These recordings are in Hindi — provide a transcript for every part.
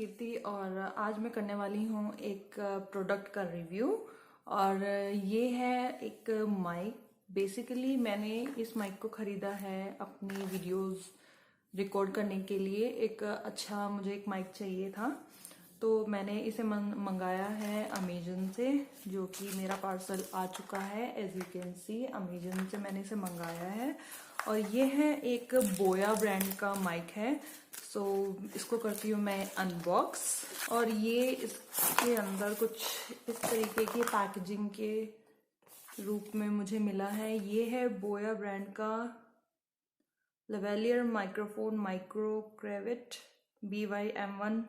कीर्ति और आज मैं करने वाली हूँ एक प्रोडक्ट का रिव्यू। और ये है एक माइक। बेसिकली मैंने इस माइक को ख़रीदा है अपनी वीडियोस रिकॉर्ड करने के लिए। एक अच्छा मुझे एक माइक चाहिए था, तो मैंने इसे मंगाया है अमेजन से, जो कि मेरा पार्सल आ चुका है। As you can see Amazon से मैंने इसे मंगाया है और ये है एक बोया ब्रांड का माइक है। सो इसको करती हूँ मैं अनबॉक्स। और ये इसके अंदर कुछ इस तरीके की पैकेजिंग के रूप में मुझे मिला है। ये है बोया ब्रांड का लेवेलियर माइक्रोफोन माइक्रो क्रेविट BY-M1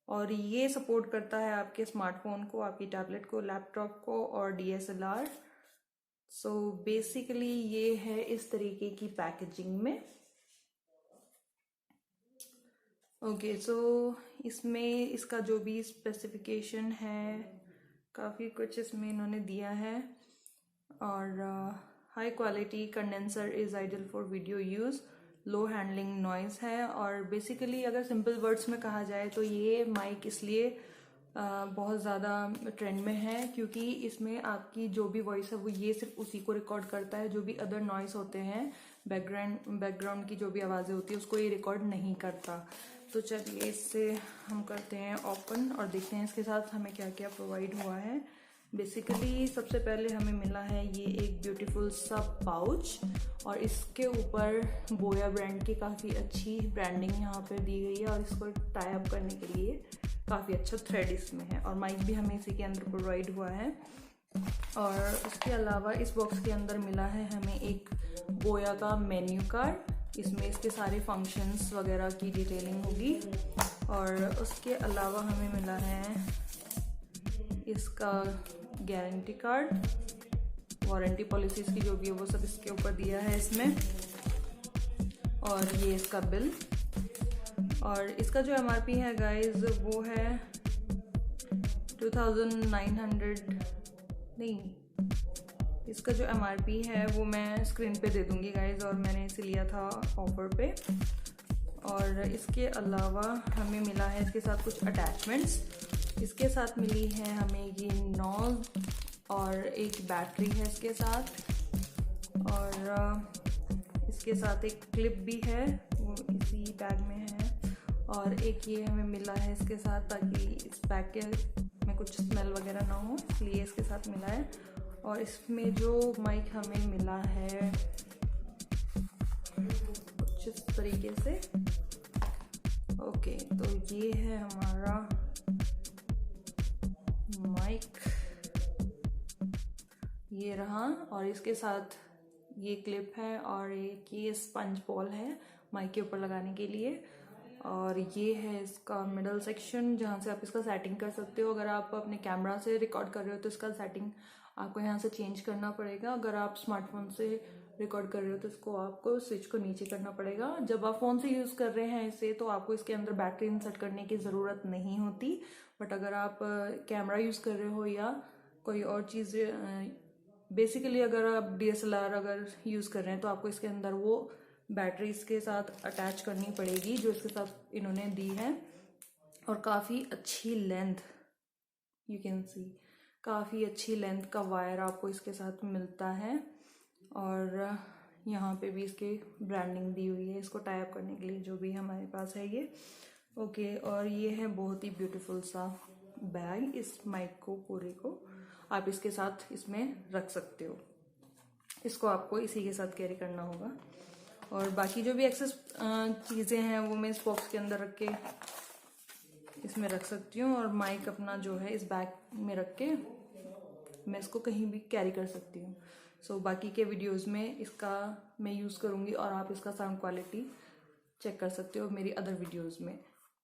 और ये सपोर्ट करता है आपके स्मार्टफोन को, आपकी टैबलेट को, लैपटॉप को और DSLR। सो बेसिकली ये है इस तरीके की पैकेजिंग में। ओके, सो इसमें इसका जो भी स्पेसिफिकेशन है काफ़ी कुछ इसमें इन्होंने दिया है। और high quality condenser is ideal for video use, low handling noise है। और बेसिकली अगर सिंपल वर्ड्स में कहा जाए तो ये माइक इसलिए बहुत ज़्यादा ट्रेंड में है क्योंकि इसमें आपकी जो भी वॉइस है वो ये सिर्फ उसी को रिकॉर्ड करता है। जो भी अदर नॉइस होते हैं, बैकग्राउंड की जो भी आवाज़ें होती है उसको ये रिकॉर्ड नहीं करता। तो चलिए इससे हम करते हैं ओपन और देखते हैं इसके साथ हमें क्या क्या प्रोवाइड हुआ है। बेसिकली सबसे पहले हमें मिला है ये एक ब्यूटीफुल सा पाउच और इसके ऊपर बोया ब्रांड की काफ़ी अच्छी ब्रांडिंग यहाँ पर दी गई है और इसको टाई अप करने के लिए काफ़ी अच्छा थ्रेड इसमें है। और माइक भी हमें इसी के अंदर प्रोवाइड हुआ है। और उसके अलावा इस बॉक्स के अंदर मिला है हमें एक बोया का मेन्यू कार्ड। इसमें इसके सारे फंक्शंस वगैरह की डिटेलिंग होगी। और उसके अलावा हमें मिला है इसका गारंटी कार्ड, वारंटी पॉलिसीज़ की जो भी है वो सब इसके ऊपर दिया है इसमें। और ये इसका बिल। और इसका जो MRP है गाइज वो है 2900 नहीं, इसका जो MRP है वो मैं स्क्रीन पे दे दूंगी गाइज, और मैंने इसे लिया था ऑफर पे। और इसके अलावा हमें मिला है इसके साथ कुछ अटैचमेंट्स। इसके साथ मिली है हमें ये नॉज और एक बैटरी है इसके साथ। और इसके साथ एक क्लिप भी है, वो इसी बैग में है। और एक ये हमें मिला है इसके साथ ताकि इस बैग के में कुछ स्मेल वगैरह ना हो, इसलिए इसके साथ मिला है। और इसमें जो माइक हमें मिला है कुछ इस तरीके से। ओके, तो ये है हमारा माइक, ये रहा। और इसके साथ ये क्लिप है और एक ये स्पंज बॉल है माइक के ऊपर लगाने के लिए। और ये है इसका मिडल सेक्शन जहाँ से आप इसका सेटिंग कर सकते हो। अगर आप अपने कैमरा से रिकॉर्ड कर रहे हो तो इसका सेटिंग आपको यहाँ से चेंज करना पड़ेगा। अगर आप स्मार्टफोन से रिकॉर्ड कर रहे हो तो इसको आपको स्विच को नीचे करना पड़ेगा। जब आप फ़ोन से यूज़ कर रहे हैं इसे तो आपको इसके अंदर बैटरी इंसर्ट करने की ज़रूरत नहीं होती। बट अगर आप कैमरा यूज़ कर रहे हो या कोई और चीज़, बेसिकली अगर आप DSLR अगर यूज़ कर रहे हैं तो आपको इसके अंदर वो बैटरी इसके साथ अटैच करनी पड़ेगी जो इसके साथ इन्होंने दी है। और काफ़ी अच्छी लेंथ, यू कैन सी, काफ़ी अच्छी लेंथ का वायर आपको इसके साथ मिलता है। और यहाँ पे भी इसके ब्रांडिंग दी हुई है इसको टाई अप करने के लिए जो भी हमारे पास है ये। ओके, और ये है बहुत ही ब्यूटीफुल सा बैग। इस माइक को पूरे को आप इसके साथ इसमें रख सकते हो। इसको आपको इसी के साथ कैरी करना होगा। और बाकी जो भी एक्सेस चीज़ें हैं वो मैं इस बॉक्स के अंदर रख के इसमें रख सकती हूँ। और माइक अपना जो है इस बैग में रख के मैं इसको कहीं भी कैरी कर सकती हूँ। सो बाकी के वीडियोस में इसका मैं यूज़ करूँगी और आप इसका साउंड क्वालिटी चेक कर सकते हो मेरी अदर वीडियोस में।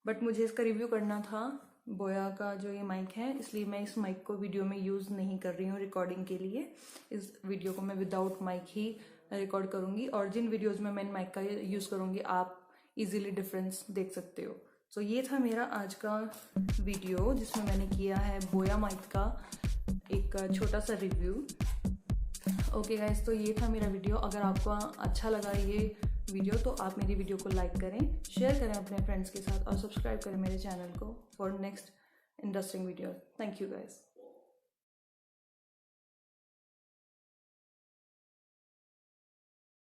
बट मुझे इसका रिव्यू करना था बोया का जो ये माइक है, इसलिए मैं इस माइक को वीडियो में यूज़ नहीं कर रही हूँ रिकॉर्डिंग के लिए। इस वीडियो को मैं विदाउट माइक ही रिकॉर्ड करूँगी और जिन वीडियोज़ में मैं माइक का यूज़ करूँगी आप इजीली डिफरेंस देख सकते हो। सो ये था मेरा आज का वीडियो जिसमें मैंने किया है बोया माइक का एक छोटा सा रिव्यू। ओके गाइस, तो ये था मेरा वीडियो। अगर आपको अच्छा लगा ये वीडियो, तो आप मेरी वीडियो को लाइक करें, शेयर करें अपने फ्रेंड्स के साथ और सब्सक्राइब करें मेरे चैनल को for next interesting video. Thank you guys.